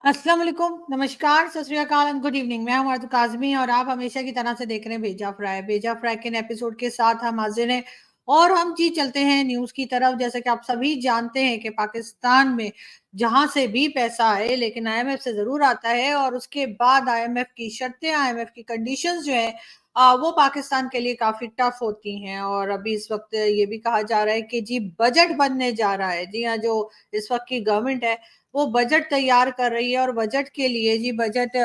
अस्सलाम वालेकुम, नमस्कार, सत श्री अकाल एंड गुड इवनिंग। मैं हूं अर्तु काज़मी और आप हमेशा की तरह से देख रहे हैं भेजा फ्राई। भेजा फ्राई के एपिसोड के साथ हम हाजिर हैं और हम जी चलते हैं न्यूज़ की तरफ। जैसा कि आप सभी जानते हैं कि पाकिस्तान में जहां से भी पैसा आए लेकिन आईएमएफ से ज़रूर आता है और उसके बाद आईएमएफ की शर्तें, आईएमएफ की कंडीशंस जो है वो पाकिस्तान के लिए काफ़ी टफ होती हैं। और अभी इस वक्त ये भी कहा जा रहा है कि जी बजट बनने जा रहा है। जी हाँ, जो इस वक्त की गवर्नमेंट है वो बजट तैयार कर रही है और बजट के लिए जी बजट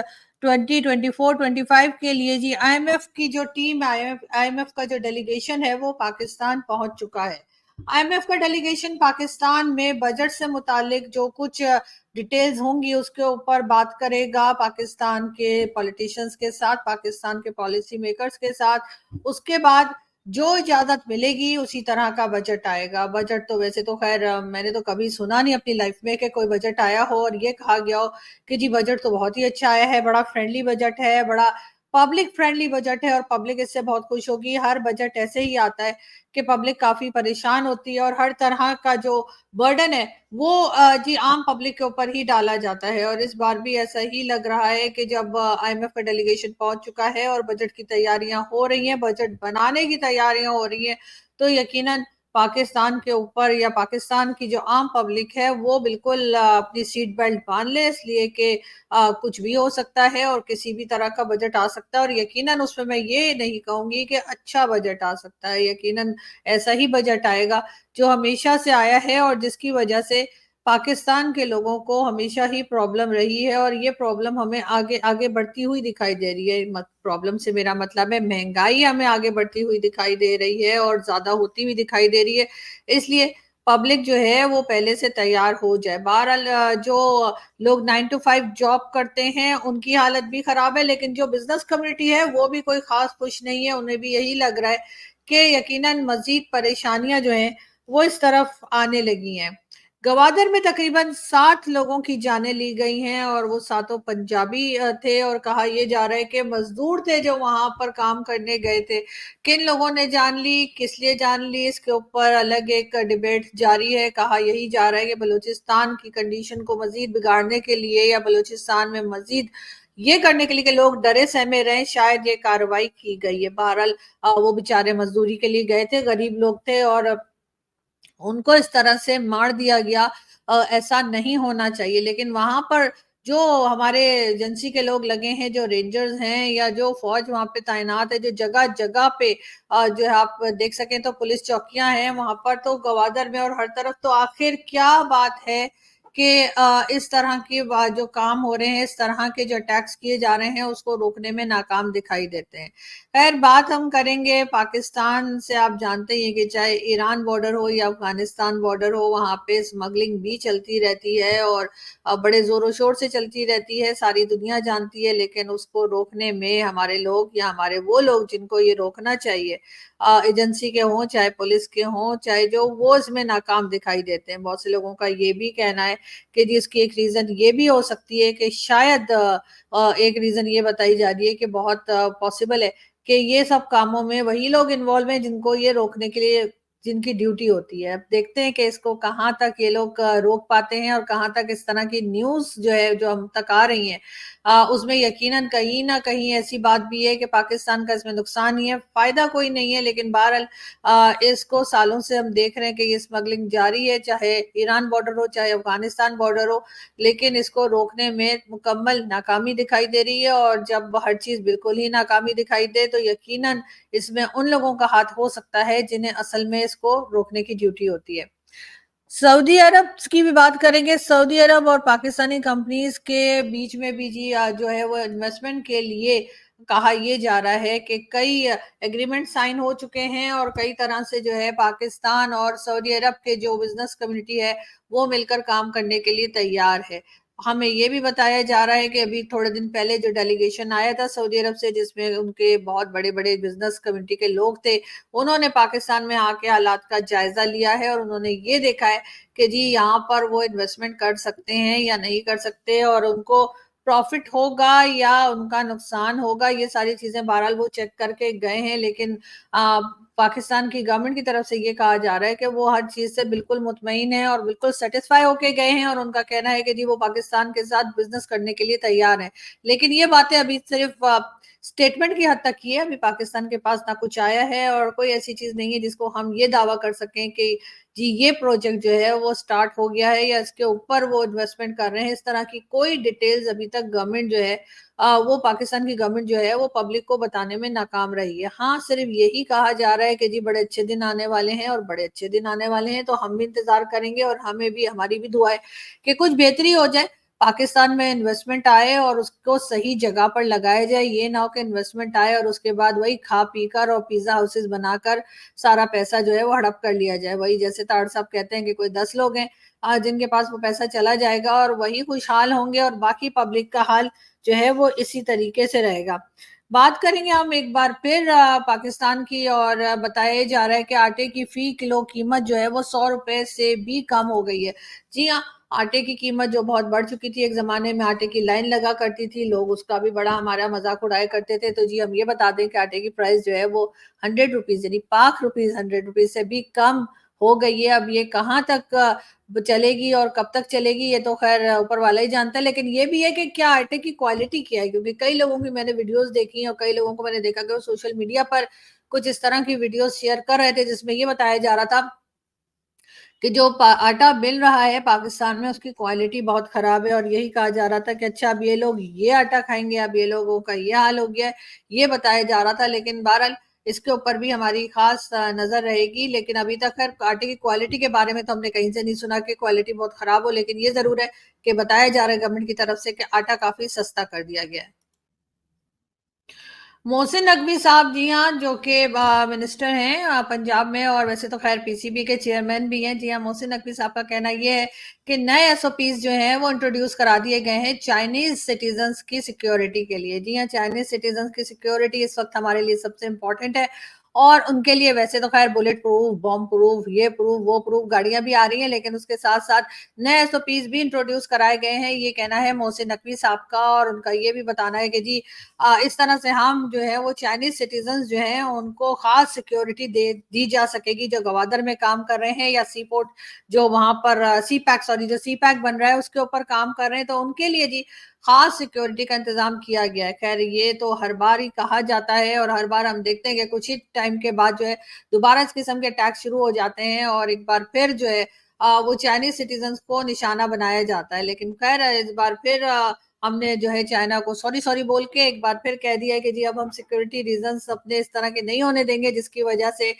2024-25 के लिए जी आईएमएफ की जो टीम आईएमएफ का जो डेलीगेशन है वो पाकिस्तान पहुंच चुका है। आईएमएफ का डेलीगेशन पाकिस्तान में बजट से मुतालिक जो कुछ डिटेल्स होंगी उसके ऊपर बात करेगा पाकिस्तान के पॉलिटिशियंस के साथ, पाकिस्तान के पॉलिसी मेकर्स के साथ। उसके बाद जो इजाजत मिलेगी उसी तरह का बजट आएगा। बजट तो वैसे तो खैर मैंने तो कभी सुना नहीं अपनी लाइफ में कि कोई बजट आया हो और ये कहा गया हो कि जी बजट तो बहुत ही अच्छा आया है, बड़ा फ्रेंडली बजट है, बड़ा पब्लिक फ्रेंडली बजट है और पब्लिक इससे बहुत खुश होगी। हर बजट ऐसे ही आता है कि पब्लिक काफी परेशान होती है और हर तरह का जो बर्डन है वो जी आम पब्लिक के ऊपर ही डाला जाता है। और इस बार भी ऐसा ही लग रहा है कि जब आईएमएफ का डेलीगेशन पहुंच चुका है और बजट की तैयारियां हो रही हैं, बजट बनाने की तैयारियां हो रही हैं, तो यकीनन पाकिस्तान के ऊपर या पाकिस्तान की जो आम पब्लिक है वो बिल्कुल अपनी सीट बेल्ट बांध ले, इसलिए कि कुछ भी हो सकता है और किसी भी तरह का बजट आ सकता है। और यकीनन उसमें मैं ये नहीं कहूंगी कि अच्छा बजट आ सकता है, यकीनन ऐसा ही बजट आएगा जो हमेशा से आया है और जिसकी वजह से पाकिस्तान के लोगों को हमेशा ही प्रॉब्लम रही है और ये प्रॉब्लम हमें आगे आगे बढ़ती हुई दिखाई दे रही है। प्रॉब्लम से मेरा मतलब है महंगाई हमें आगे बढ़ती हुई दिखाई दे रही है और ज्यादा होती हुई दिखाई दे रही है। इसलिए पब्लिक जो है वो पहले से तैयार हो जाए। बहरहाल जो लोग 9 to 5 जॉब करते हैं उनकी हालत भी खराब है, लेकिन जो बिजनेस कम्युनिटी है वो भी कोई खास खुश नहीं है। उन्हें भी यही लग रहा है कि यकीनन मजीद परेशानियां जो हैं वो इस तरफ आने लगी हैं। गवादर में तकरीबन 7 लोगों की जानें ली गई हैं और वो सातों पंजाबी थे और कहा यह जा रहा है कि मजदूर थे जो वहां पर काम करने गए थे। किन लोगों ने जान ली, किस लिए जान ली, इसके ऊपर अलग एक डिबेट जारी है। कहा यही जा रहा है कि बलूचिस्तान की कंडीशन को मजीद बिगाड़ने के लिए या बलूचिस्तान में मजीद ये करने के लिए कि लोग डरे सहमे रहे, शायद ये कार्रवाई की गई है। बहरहाल वो बेचारे मजदूरी के लिए गए थे, गरीब लोग थे और उनको इस तरह से मार दिया गया। ऐसा नहीं होना चाहिए। लेकिन वहां पर जो हमारे एजेंसी के लोग लगे हैं, जो रेंजर्स हैं या जो फौज वहां पे तैनात है, जो जगह जगह पे जो है आप देख सकें तो पुलिस चौकियां हैं वहां पर, तो गवादर में और हर तरफ, तो आखिर क्या बात है कि इस तरह की जो काम हो रहे हैं, इस तरह के जो अटैक्स किए जा रहे हैं उसको रोकने में नाकाम दिखाई देते हैं। खैर बात हम करेंगे पाकिस्तान से। आप जानते ही हैं कि चाहे ईरान बॉर्डर हो या अफगानिस्तान बॉर्डर हो, वहां पे स्मगलिंग भी चलती रहती है और बड़े जोरों शोर से चलती रहती है, सारी दुनिया जानती है। लेकिन उसको रोकने में हमारे लोग या हमारे वो लोग जिनको ये रोकना चाहिए, एजेंसी के हों चाहे पुलिस के हों चाहे जो, वो इसमें नाकाम दिखाई देते हैं। बहुत से लोगों का ये भी कहना है कि जी इसकी एक रीजन ये भी हो सकती है कि शायद एक रीजन ये बताई जा रही है कि बहुत पॉसिबल है कि ये सब कामों में वही लोग इन्वॉल्व हैं जिनको ये रोकने के लिए, जिनकी ड्यूटी होती है। अब देखते हैं कि इसको कहाँ तक ये लोग रोक पाते हैं और कहाँ तक इस तरह की न्यूज जो है जो हम तक आ रही हैं उसमें यकीनन कहीं ना कहीं ऐसी बात भी है कि पाकिस्तान का इसमें नुकसान ही है, फायदा कोई नहीं है। लेकिन बहरहाल इसको सालों से हम देख रहे हैं कि ये स्मगलिंग जारी है, चाहे ईरान बॉर्डर हो चाहे अफगानिस्तान बॉर्डर हो, लेकिन इसको रोकने में मुकम्मल नाकामी दिखाई दे रही है। और जब हर चीज बिल्कुल ही नाकामी दिखाई दे तो यकीनन इसमें उन लोगों का हाथ हो सकता है जिन्हें असल में इसको रोकने की ड्यूटी होती है। सऊदी अरब की भी बात करेंगे। सऊदी अरब और पाकिस्तानी कंपनीज के बीच में भी जी जो है वो इन्वेस्टमेंट के लिए कहा यह जा रहा है कि कई एग्रीमेंट साइन हो चुके हैं और कई तरह से जो है पाकिस्तान और सऊदी अरब के जो बिजनेस कम्युनिटी है वो मिलकर काम करने के लिए तैयार है। हमें ये भी बताया जा रहा है कि अभी थोड़े दिन पहले जो डेलीगेशन आया था सऊदी अरब से, जिसमें उनके बहुत बड़े बड़े बिजनेस कम्युनिटी के लोग थे, उन्होंने पाकिस्तान में आके हालात का जायजा लिया है और उन्होंने ये देखा है कि जी यहाँ पर वो इन्वेस्टमेंट कर सकते हैं या नहीं कर सकते। और उनको प्रॉफिट होगा या उनका नुकसान होगा, ये सारी चीजें बहरहाल वो चेक करके गए हैं। लेकिन पाकिस्तान की गवर्नमेंट की तरफ से ये कहा जा रहा है कि वो हर चीज से बिल्कुल मुतमईन है और बिल्कुल सेटिस्फाई होके गए हैं, और उनका कहना है कि जी वो पाकिस्तान के साथ बिजनेस करने के लिए तैयार है। लेकिन ये बातें अभी सिर्फ स्टेटमेंट की हद तक की है। अभी पाकिस्तान के पास ना कुछ आया है और कोई ऐसी चीज नहीं है जिसको हम ये दावा कर सकें कि जी ये प्रोजेक्ट जो है वो स्टार्ट हो गया है या इसके ऊपर वो इन्वेस्टमेंट कर रहे हैं। इस तरह की कोई डिटेल्स अभी तक गवर्नमेंट जो है वो पाकिस्तान की गवर्नमेंट जो है वो पब्लिक को बताने में नाकाम रही है। हाँ, सिर्फ यही कहा जा रहा है कि जी बड़े अच्छे दिन आने वाले हैं, और बड़े अच्छे दिन आने वाले हैं तो हम भी इंतजार करेंगे, और हमें भी, हमारी भी दुआ है कि कुछ बेहतरी हो जाए, पाकिस्तान में इन्वेस्टमेंट आए और उसको सही जगह पर लगाया जाए। ये ना हो कि इन्वेस्टमेंट आए और उसके बाद वही खा पी कर और पिज्जा हाउसेस बनाकर सारा पैसा जो है वो हड़प कर लिया जाए। वही जैसे ताड़ साहब कहते हैं कि कोई 10 लोग हैं जिनके पास वो पैसा चला जाएगा और वही खुशहाल होंगे, और बाकी पब्लिक का हाल जो है वो इसी तरीके से रहेगा। बात करेंगे हम एक बार फिर पाकिस्तान की, और बताया जा रहा है कि आटे की फी किलो कीमत जो है वो 100 रुपए से भी कम हो गई है। जी हाँ, आटे की कीमत जो बहुत बढ़ चुकी थी, एक जमाने में आटे की लाइन लगा करती थी, लोग उसका भी बड़ा हमारा मजाक उड़ाया करते थे। तो जी हम ये बता दें कि आटे की प्राइस जो है वो 100 रुपीज, यानी ₹5 100 रुपीज से भी कम हो गई है। अब ये कहाँ तक चलेगी और कब तक चलेगी ये तो खैर ऊपर वाला ही जानता है। लेकिन ये भी है कि क्या आटे की क्वालिटी क्या है, क्योंकि कई लोगों की मैंने वीडियोस देखी और कई लोगों को मैंने देखा कि वो सोशल मीडिया पर कुछ इस तरह की वीडियोस शेयर कर रहे थे जिसमें ये बताया जा रहा था कि जो आटा मिल रहा है पाकिस्तान में उसकी क्वालिटी बहुत खराब है, और यही कहा जा रहा था कि अच्छा अब ये लोग ये आटा खाएंगे, अब ये लोगों का ये हाल हो गया है, ये बताया जा रहा था। लेकिन बहरहाल इसके ऊपर भी हमारी खास नजर रहेगी। लेकिन अभी तक खैर आटे की क्वालिटी के बारे में तो हमने कहीं से नहीं सुना कि क्वालिटी बहुत खराब हो। लेकिन ये जरूर है कि बताया जा रहा है गवर्नमेंट की तरफ से कि आटा काफी सस्ता कर दिया गया है। मोहसिन नकवी साहब, जी हाँ, जो कि मिनिस्टर हैं पंजाब में, और वैसे तो खैर पीसीबी के चेयरमैन भी हैं। जी हाँ, मोहसिन नकवी साहब का कहना ये है कि नए एसओपीज जो हैं वो इंट्रोड्यूस करा दिए गए हैं चाइनीज सिटीजन्स की सिक्योरिटी के लिए। जी हाँ, चाइनीज सिटीजन्स की सिक्योरिटी इस वक्त हमारे लिए सबसे इंपॉर्टेंट है, और उनके लिए वैसे तो खैर बुलेट प्रूफ, बॉम्ब प्रूफ, ये प्रूफ वो प्रूफ गाड़ियां भी आ रही हैं, लेकिन उसके साथ साथ नए एसओपीज भी इंट्रोड्यूस कराए गए हैं। ये कहना है मोहसिन नकवी साहब का, और उनका ये भी बताना है कि जी इस तरह से हम जो है वो चाइनीज सिटीजन जो हैं उनको खास सिक्योरिटी दे दी जा सकेगी, जो गवादर में काम कर रहे हैं या सी पोर्ट जो वहां पर सी पैक, सॉरी, जो सी पैक बन रहा है उसके ऊपर काम कर रहे हैं, तो उनके लिए जी खास सिक्योरिटी का इंतजाम किया गया है। खैर ये तो हर बार ही कहा जाता है, और हर बार हम देखते हैं कि कुछ ही टाइम के बाद जो है दोबारा इस किस्म के अटैक शुरू हो जाते हैं, और एक बार फिर जो है वो चाइनीज सिटीजन को निशाना बनाया जाता है। लेकिन खैर इस बार फिर हमने जो है चाइना को सॉरी सॉरी बोल के एक बार फिर कह दिया है कि जी अब हम सिक्योरिटी रीजंस अपने इस तरह के नहीं होने देंगे जिसकी वजह से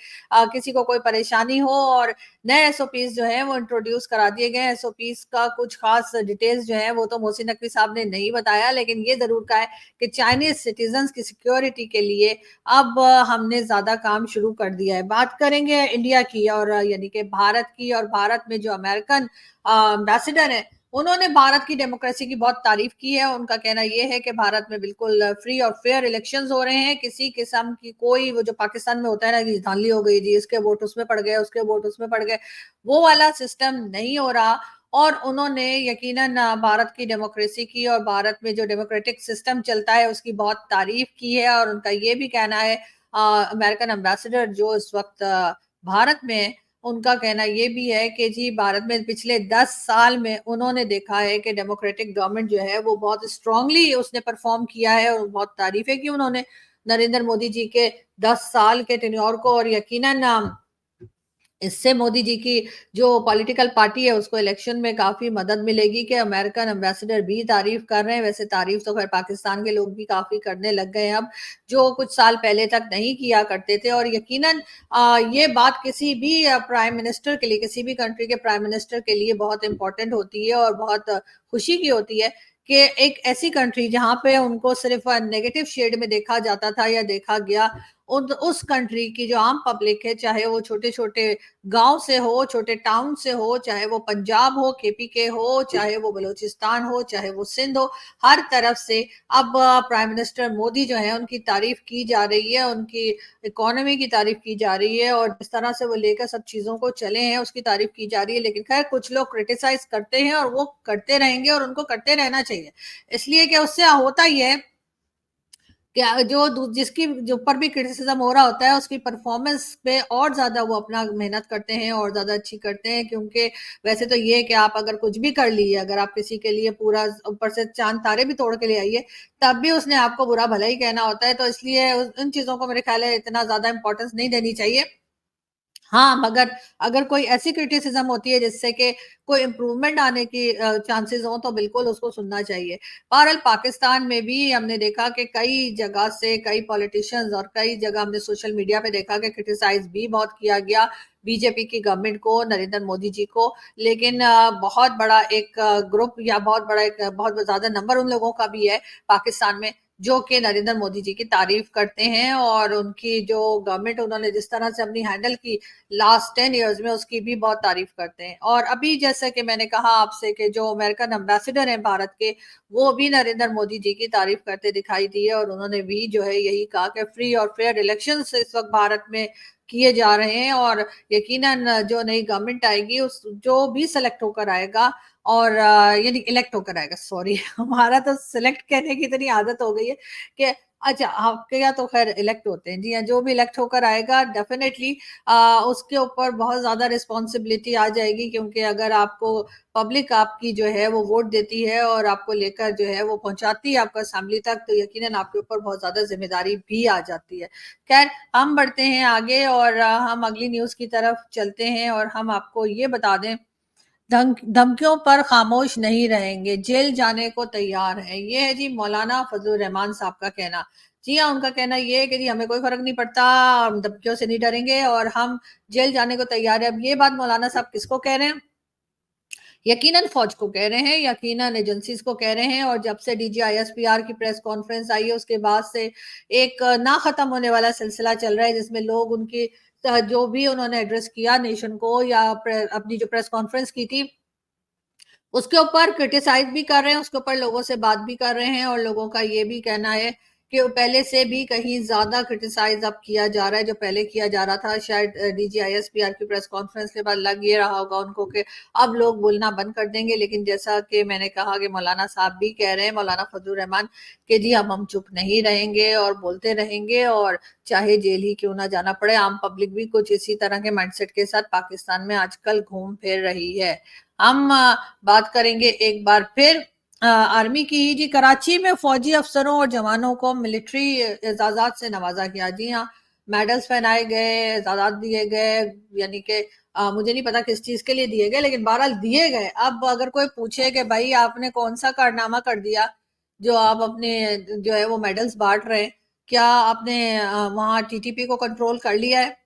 किसी को कोई परेशानी हो। और नए एसओपीज जो है वो इंट्रोड्यूस करा दिए गए। एसओपीज का कुछ खास डिटेल्स जो है वो तो मोहसिन नकवी साहब ने नहीं बताया, लेकिन ये जरूर कहा है कि चाइनीज सिटीजन की सिक्योरिटी के लिए अब हमने ज्यादा काम शुरू कर दिया है। बात करेंगे इंडिया की, और यानी कि भारत की, और भारत में जो अमेरिकन एम्बेसडर है उन्होंने भारत की डेमोक्रेसी की बहुत तारीफ की है। उनका कहना यह है कि भारत में बिल्कुल फ्री और फेयर इलेक्शंस हो रहे हैं, किसी किस्म की कोई वो जो पाकिस्तान में होता है ना कि धांधली हो गई जी, इसके वोट उसमें पड़ गए, उसके वोट उसमें पड़ गए, वो वाला सिस्टम नहीं हो रहा। और उन्होंने यकीनन भारत की डेमोक्रेसी की और भारत में जो डेमोक्रेटिक सिस्टम चलता है उसकी बहुत तारीफ की है। और उनका ये भी कहना है, अमेरिकन एम्बेसडर जो इस वक्त भारत में है, उनका कहना ये भी है कि जी भारत में पिछले 10 साल में उन्होंने देखा है कि डेमोक्रेटिक गवर्नमेंट जो है वो बहुत स्ट्रांगली उसने परफॉर्म किया है, और बहुत तारीफ है कि उन्होंने नरेंद्र मोदी जी के 10 साल के टेन्योर को। और यकीनन इससे मोदी जी की जो पॉलिटिकल पार्टी है उसको इलेक्शन में काफी मदद मिलेगी कि अमेरिकन एम्बेसडर भी तारीफ कर रहे हैं। वैसे तारीफ तो खैर पाकिस्तान के लोग भी काफी करने लग गए हैं अब, जो कुछ साल पहले तक नहीं किया करते थे। और यकीनन ये बात किसी भी प्राइम मिनिस्टर के लिए, किसी भी कंट्री के प्राइम मिनिस्टर के लिए बहुत इंपॉर्टेंट होती है और बहुत खुशी की होती है कि एक ऐसी कंट्री जहां पे उनको सिर्फ नेगेटिव शेड में देखा जाता था या देखा गया, उस कंट्री की जो आम पब्लिक है, चाहे वो छोटे-छोटे गाँव से हो, छोटे टाउन से हो, चाहे वो पंजाब हो, केपीके हो, चाहे वो बलूचिस्तान हो, चाहे वो सिंध हो, हर तरफ से अब प्राइम मिनिस्टर मोदी जो है उनकी तारीफ की जा रही है, उनकी इकोनॉमी की तारीफ की जा रही है और जिस तरह से वो लेकर सब चीज़ों को चले हैं उसकी तारीफ की जा रही है। लेकिन खैर कुछ लोग क्रिटिसाइज़ करते हैं और वो करते रहेंगे और उनको करते रहना चाहिए। इसलिए कि उससे होता ये है क्या जो जिसकी जो ऊपर भी क्रिटिसिज्म हो रहा होता है उसकी परफॉर्मेंस पे और ज्यादा वो अपना मेहनत करते हैं और ज्यादा अच्छी करते हैं, क्योंकि वैसे तो ये है कि आप अगर कुछ भी कर लिए, अगर आप किसी के लिए पूरा ऊपर से चांद तारे भी तोड़ के ले आइए, तब भी उसने आपको बुरा भला ही कहना होता है। तो इसलिए उन चीजों को मेरे ख्याल है इतना ज्यादा इंपॉर्टेंस नहीं देनी चाहिए। हाँ, मगर अगर कोई ऐसी क्रिटिसिज्म होती है जिससे कि कोई इम्प्रूवमेंट आने की चांसेस हों तो बिल्कुल उसको सुनना चाहिए। बहरहाल पाकिस्तान में भी हमने देखा कि कई जगह से कई पॉलिटिशियंस और कई जगह हमने सोशल मीडिया पे देखा कि क्रिटिसाइज़ भी बहुत किया गया बीजेपी की गवर्नमेंट को, नरेंद्र मोदी जी को। लेकिन बहुत बड़ा एक ग्रुप या बहुत बड़ा एक बहुत ज़्यादा नंबर उन लोगों का भी है पाकिस्तान में जो कि नरेंद्र मोदी जी की तारीफ करते हैं और उनकी जो गवर्नमेंट उन्होंने जिस तरह से अपनी हैंडल की लास्ट 10 इयर्स में उसकी भी बहुत तारीफ करते हैं। और अभी जैसे कि मैंने कहा आपसे कि जो अमेरिकन एम्बेसडर हैं भारत के, वो भी नरेंद्र मोदी जी की तारीफ करते दिखाई दिए और उन्होंने भी जो है यही कहा कि फ्री और फेयर इलेक्शंस इस वक्त भारत में किए जा रहे हैं और यकीनन जो नई गवर्नमेंट आएगी उस जो भी सेलेक्ट होकर आएगा और यानी इलेक्ट होकर आएगा, सॉरी हमारा तो सिलेक्ट कहने की इतनी आदत हो गई है कि अच्छा आपके यहाँ तो खैर इलेक्ट होते हैं। जी हाँ, जो भी इलेक्ट होकर आएगा डेफिनेटली उसके ऊपर बहुत ज़्यादा रिस्पॉन्सिबिलिटी आ जाएगी, क्योंकि अगर आपको पब्लिक आपकी जो है वो वोट देती है और आपको लेकर जो है वो पहुंचाती है आपको असेंबली तक, तो यकीनन आपके ऊपर बहुत ज़्यादा जिम्मेदारी भी आ जाती है। खैर हम बढ़ते हैं आगे और हम अगली न्यूज़ की तरफ चलते हैं और हम आपको ये बता दें धमकियों पर खामोश नहीं रहेंगे, जेल जाने को तैयार है। ये है जी मौलाना फजलुर रहमान साहब का कहना। जी हाँ, उनका कहना ये है कि जी हमें कोई फ़र्क नहीं पड़ता, हम धमकियों से नहीं डरेंगे और हम जेल जाने को तैयार हैं। अब ये बात मौलाना साहब किसको कह रहे हैं? यकीनन फौज को कह रहे हैं, यकीनन एजेंसीज को कह रहे हैं और जब से डीजीआईएसपीआर की प्रेस कॉन्फ्रेंस आई है उसके बाद से एक ना खत्म होने वाला सिलसिला चल रहा है जिसमें लोग उनकी जो भी उन्होंने एड्रेस किया नेशन को या अपनी जो प्रेस कॉन्फ्रेंस की थी उसके ऊपर क्रिटिसाइज भी कर रहे हैं, उसके ऊपर लोगों से बात भी कर रहे हैं और लोगों का ये भी कहना है कि वो पहले से भी कहीं ज्यादा क्रिटिसाइज अब किया जा रहा है जो पहले किया जा रहा था। शायद डीजीआईएसपीआर की प्रेस कॉन्फ्रेंस के बाद लग ये रहा होगा उनको कि अब लोग बोलना बंद कर देंगे, लेकिन जैसा कि मैंने कहा कि मौलाना साहब भी कह रहे हैं, मौलाना फजलुर रहमान, कि जी अब हम चुप नहीं रहेंगे और बोलते रहेंगे और चाहे जेल ही क्यों ना जाना पड़े। आम पब्लिक भी कुछ इसी तरह के माइंडसेट के साथ पाकिस्तान में आजकल घूम फिर रही है। हम बात करेंगे एक बार फिर आर्मी की ही। जी कराची में फौजी अफसरों और जवानों को मिलिट्री एजाजात से नवाजा गया। जी हाँ, मेडल्स पहनाए गए, एजाजात दिए गए, यानी कि मुझे नहीं पता किस चीज के लिए दिए गए लेकिन बहरहाल दिए गए। अब अगर कोई पूछे कि भाई आपने कौन सा कारनामा कर दिया जो आप अपने जो है वो मेडल्स बांट रहे हैं, क्या आपने वहां टीटीपी को कंट्रोल कर लिया है,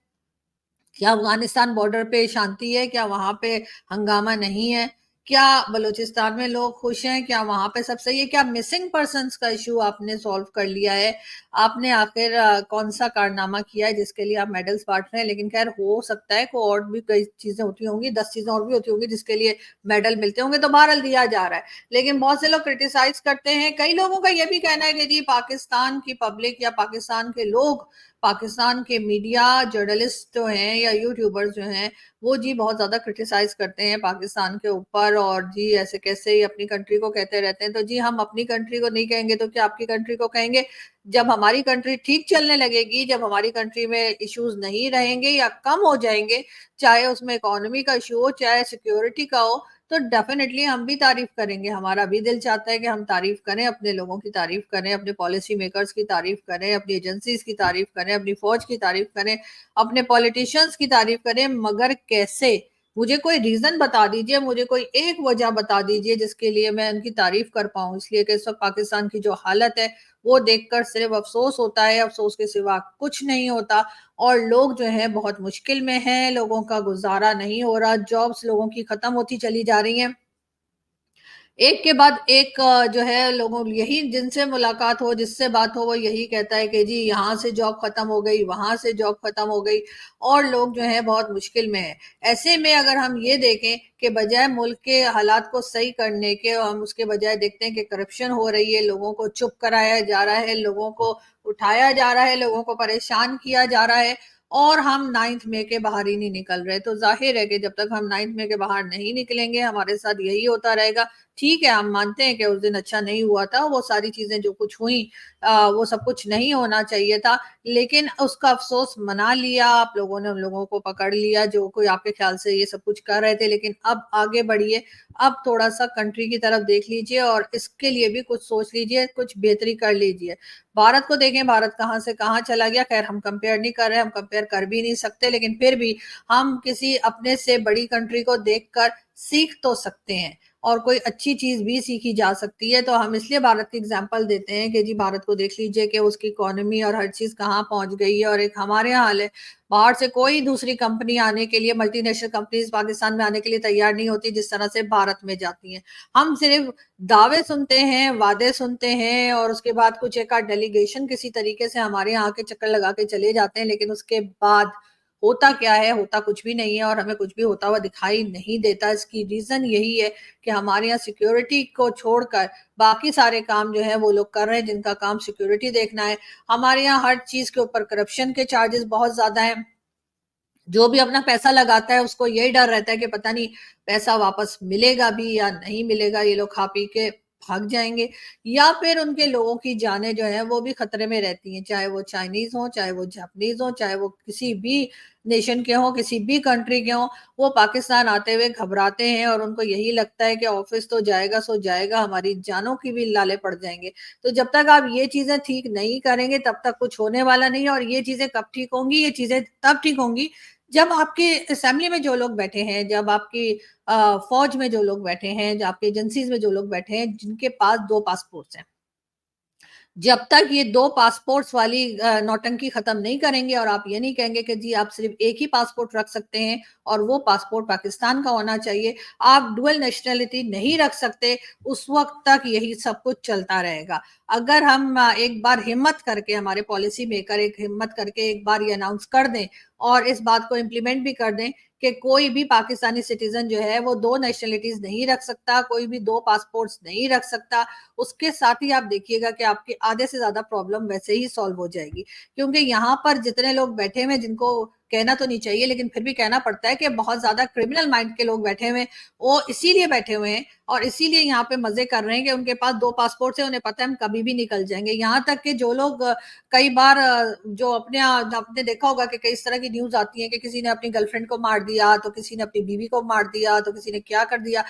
क्या अफगानिस्तान बॉर्डर पे शांति है, क्या वहां पे हंगामा नहीं है, क्या बलूचिस्तान में लोग खुश हैं, क्या वहां पे सब सही है, क्या मिसिंग पर्संस का इशू आपने सॉल्व कर लिया है, आपने आखिर कौन सा कारनामा किया है जिसके लिए आप मेडल्स बांट रहे हैं। लेकिन खैर हो सकता है को और भी कई चीजें होती होंगी, 10 चीजें और भी होती होंगी जिसके लिए मेडल मिलते होंगे, तो बहरहाल दिया जा रहा है। लेकिन बहुत से लोग क्रिटिसाइज करते हैं। कई लोगों का यह भी कहना है कि जी पाकिस्तान की पब्लिक या पाकिस्तान के लोग, पाकिस्तान के मीडिया जर्नलिस्ट जो हैं या यूट्यूबर्स जो हैं वो जी बहुत ज्यादा क्रिटिसाइज करते हैं पाकिस्तान के ऊपर और जी ऐसे कैसे ही अपनी कंट्री को कहते रहते हैं। तो जी हम अपनी कंट्री को नहीं कहेंगे तो क्या आपकी कंट्री को कहेंगे? जब हमारी कंट्री ठीक चलने लगेगी, जब हमारी कंट्री में इश्यूज नहीं रहेंगे या कम हो जाएंगे, चाहे उसमें इकोनॉमी का इशू हो चाहे सिक्योरिटी का हो, तो डेफिनेटली हम भी तारीफ करेंगे। हमारा भी दिल चाहता है कि हम तारीफ करें, अपने लोगों की तारीफ करें, अपने पॉलिसी मेकर्स की तारीफ करें, अपनी एजेंसीज की तारीफ करें, अपनी फौज की तारीफ करें, अपने पॉलिटिशियंस की तारीफ करें, मगर कैसे? मुझे कोई रीजन बता दीजिए, मुझे कोई एक वजह बता दीजिए जिसके लिए मैं उनकी तारीफ कर पाऊं। इसलिए कि इस वक्त पाकिस्तान की जो हालत है वो देखकर सिर्फ अफसोस होता है, अफसोस के सिवा कुछ नहीं होता। और लोग जो है बहुत मुश्किल में हैं, लोगों का गुजारा नहीं हो रहा, जॉब्स लोगों की खत्म होती चली जा रही हैं। एक के बाद एक जो है लोगों यही जिनसे मुलाकात हो, जिससे बात हो, वो यही कहता है कि जी यहाँ से जॉब खत्म हो गई, वहां से जॉब खत्म हो गई, और लोग जो है बहुत मुश्किल में है। ऐसे में अगर हम ये देखें कि बजाय मुल्क के हालात को सही करने के, और हम उसके बजाय देखते हैं कि करप्शन हो रही है, लोगों को चुप कराया जा रहा है, लोगों को उठाया जा रहा है, लोगों को परेशान किया जा रहा है, और हम 9th मई के बाहर ही नहीं निकल रहे, तो जाहिर है कि जब तक हम 9th मई के बाहर नहीं निकलेंगे हमारे साथ यही होता रहेगा। ठीक है, हम मानते हैं कि उस दिन अच्छा नहीं हुआ था, वो सारी चीजें जो कुछ हुई वो सब कुछ नहीं होना चाहिए था, लेकिन उसका अफसोस मना लिया आप लोगों ने, उन लोगों को पकड़ लिया जो कोई आपके ख्याल से ये सब कुछ कर रहे थे, लेकिन अब आगे बढ़िए, अब थोड़ा सा कंट्री की तरफ देख लीजिए और इसके लिए भी कुछ सोच लीजिए, कुछ बेहतरी कर लीजिए। भारत को देखें, भारत कहाँ से कहाँ चला गया। खैर हम कंपेयर नहीं कर रहे, हम कंपेयर कर भी नहीं सकते, लेकिन फिर भी हम किसी अपने से बड़ी कंट्री को देखकर सीख तो सकते हैं, और कोई अच्छी चीज भी सीखी जा सकती है। तो हम इसलिए भारत की एग्जांपल देते हैं कि जी भारत को देख लीजिए कि उसकी इकोनॉमी और हर चीज कहाँ पहुंच गई है, और एक हमारे यहाँ हाल है, बाहर से कोई दूसरी कंपनी आने के लिए, मल्टीनेशनल कंपनीज पाकिस्तान में आने के लिए तैयार नहीं होती जिस तरह से भारत में जाती हैं। हम सिर्फ दावे सुनते हैं, वादे सुनते हैं, और उसके बाद कुछ एक आध डेलीगेशन किसी तरीके से हमारे यहाँ के चक्कर लगा के चले जाते हैं, लेकिन उसके बाद होता क्या है? होता कुछ भी नहीं है, और हमें कुछ भी होता हुआ दिखाई नहीं देता। इसकी रीजन यही है कि हमारे यहाँ सिक्योरिटी को छोड़कर बाकी सारे काम जो है वो लोग कर रहे हैं जिनका काम सिक्योरिटी देखना है। हमारे यहाँ हर चीज के ऊपर करप्शन के चार्जेस बहुत ज्यादा हैं। जो भी अपना पैसा लगाता है उसको यही डर रहता है कि पता नहीं पैसा वापस मिलेगा भी या नहीं मिलेगा, ये लोग खा पी के भाग जाएंगे, या फिर उनके लोगों की जानें जो है वो भी खतरे में रहती हैं, चाहे वो चाइनीज हो, चाहे वो जापानीज हो, चाहे वो किसी भी नेशन के हो, किसी भी कंट्री के हो। वो पाकिस्तान आते हुए घबराते हैं, और उनको यही लगता है कि ऑफिस तो जाएगा सो जाएगा, हमारी जानों की भी लाले पड़ जाएंगे। तो जब तक आप ये चीजें ठीक नहीं करेंगे तब तक कुछ होने वाला नहीं है। और ये चीजें कब ठीक होंगी? ये चीजें तब ठीक होंगी जब आपके असेंबली में जो लोग बैठे हैं, जब आपकी फौज में जो लोग बैठे हैं, जो आपके एजेंसीज में जो लोग बैठे हैं, जिनके पास 2 पासपोर्ट्स हैं, जब तक ये 2 पासपोर्ट्स वाली नौटंकी खत्म नहीं करेंगे, और आप ये नहीं कहेंगे कि जी आप सिर्फ एक ही पासपोर्ट रख सकते हैं और वो पासपोर्ट पाकिस्तान का होना चाहिए, आप डुअल नेशनैलिटी नहीं रख सकते, उस वक्त तक यही सब कुछ चलता रहेगा। अगर हम एक बार हिम्मत करके, हमारे पॉलिसी मेकर एक हिम्मत करके एक बार ये अनाउंस कर दें और इस बात को इम्प्लीमेंट भी कर दें कि कोई भी पाकिस्तानी सिटीजन जो है वो 2 नेशनलिटीज नहीं रख सकता, कोई भी 2 पासपोर्ट्स नहीं रख सकता, उसके साथ ही आप देखिएगा कि आपके आधे से ज्यादा प्रॉब्लम वैसे ही सॉल्व हो जाएगी। क्योंकि यहाँ पर जितने लोग बैठे हुए, जिनको कहना तो नहीं चाहिए लेकिन फिर भी कहना पड़ता है कि बहुत ज्यादा क्रिमिनल माइंड के लोग बैठे हुए हैं, वो इसीलिए बैठे हुए हैं और इसीलिए यहाँ पे मजे कर रहे हैं कि उनके पास 2 पासपोर्ट है, उन्हें पता है हम कभी भी निकल जाएंगे। यहाँ तक कि जो लोग कई बार जो अपने आपने देखा होगा कि कई इस तरह की न्यूज आती है कि किसी ने अपनी गर्लफ्रेंड को मार दिया, तो किसी ने अपनी बीवी को मार दिया, तो किसी ने क्या कर दिया,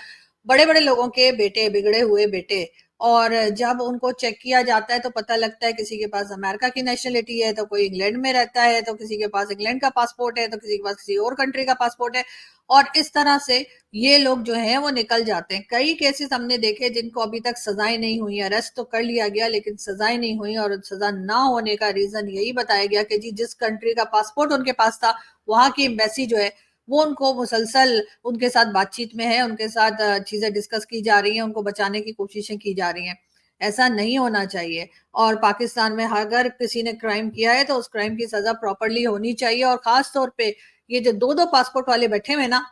बड़े बड़े लोगों के बेटे, बिगड़े हुए बेटे। और जब उनको चेक किया जाता है तो पता लगता है किसी के पास अमेरिका की नेशनलिटी है, तो कोई इंग्लैंड में रहता है, तो किसी के पास इंग्लैंड का पासपोर्ट है, तो किसी के पास किसी और कंट्री का पासपोर्ट है, और इस तरह से ये लोग जो हैं वो निकल जाते हैं। कई केसेस हमने देखे जिनको अभी तक सजाएं नहीं हुई, अरेस्ट तो कर लिया गया लेकिन सजाएं नहीं हुई, और सजा ना होने का रीजन यही बताया गया कि जी जिस कंट्री का पासपोर्ट उनके पास था, वहां की एम्बेसी जो है वो उनको मुसलसल उनके साथ बातचीत में है, उनके साथ चीजें डिस्कस की जा रही हैं, उनको बचाने की कोशिशें की जा रही हैं। ऐसा नहीं होना चाहिए। और पाकिस्तान में अगर किसी ने क्राइम किया है तो उस क्राइम की सजा प्रॉपरली होनी चाहिए। और खास तौर पे ये जो दो दो पासपोर्ट वाले बैठे हुए ना,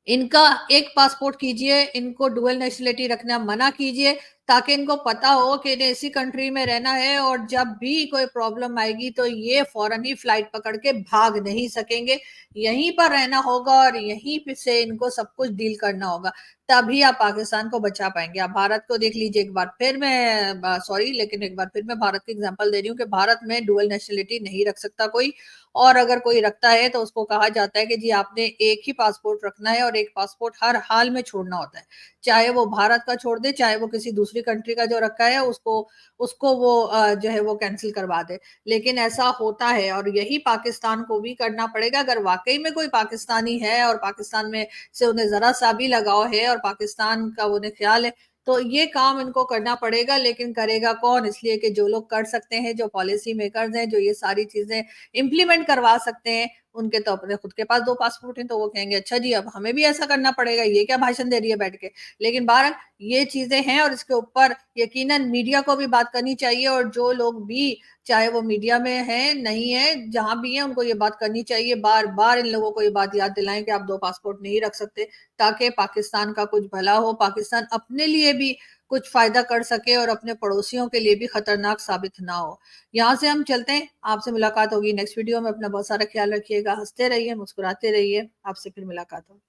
इनका एक पासपोर्ट कीजिए, इनको डुअल नेशनलिटी रखना मना कीजिए, ताकि इनको पता हो कि इन्हें इसी कंट्री में रहना है, और जब भी कोई प्रॉब्लम आएगी तो ये फौरन ही फ्लाइट पकड़ के भाग नहीं सकेंगे, यहीं पर रहना होगा और यहीं पे से इनको सब कुछ डील करना होगा। तभी आप पाकिस्तान को बचा पाएंगे। आप भारत को देख लीजिए, एक बार फिर मैं सॉरी लेकिन एक बार फिर मैं भारत की एग्जांपल दे रही हूँ कि भारत में डुअल नेशनलिटी नहीं रख सकता कोई, और अगर कोई रखता है तो उसको कहा जाता है कि जी आपने एक ही पासपोर्ट रखना है, और एक पासपोर्ट हर हाल में छोड़ना होता है, चाहे वो भारत का छोड़ दे, चाहे वो किसी दूसरी कंट्री का जो रखा है उसको उसको वो जो है वो कैंसिल करवा दे। लेकिन ऐसा होता है, और यही पाकिस्तान को भी करना पड़ेगा। अगर वाकई में कोई पाकिस्तानी है और पाकिस्तान में से उन्हें जरा सा भी लगाव है और पाकिस्तान का उन्हें ख्याल है, तो ये काम इनको करना पड़ेगा। लेकिन करेगा कौन? इसलिए कि जो लोग कर सकते हैं, जो पॉलिसी मेकर्स हैं, जो ये सारी चीजें इम्प्लीमेंट करवा सकते हैं, उनके तो अपने खुद के पास 2 पासपोर्ट हैं, तो वो कहेंगे अच्छा जी अब हमें भी ऐसा करना पड़ेगा, ये क्या भाषण दे रही है बैठ के। लेकिन बहरहाल ये चीज़ें हैं और इसके ऊपर यकीनन मीडिया को भी बात करनी चाहिए, और जो लोग भी, चाहे वो मीडिया में हैं, नहीं है, जहाँ भी हैं, उनको ये बात करनी चाहिए। बार-बार इन लोगों को ये बात याद दिलाएँ कि आप 2 पासपोर्ट नहीं रख सकते, ताकि पाकिस्तान का कुछ भला हो, पाकिस्तान अपने लिए भी कुछ फ़ायदा कर सके और अपने पड़ोसियों के लिए भी खतरनाक साबित ना हो। यहाँ से हम चलते हैं, आपसे मुलाकात होगी नेक्स्ट वीडियो में। अपना बहुत सारा ख्याल रखिएगा, हँसते रहिए, मुस्कुराते रहिए, आपसे फिर मुलाकात होगी।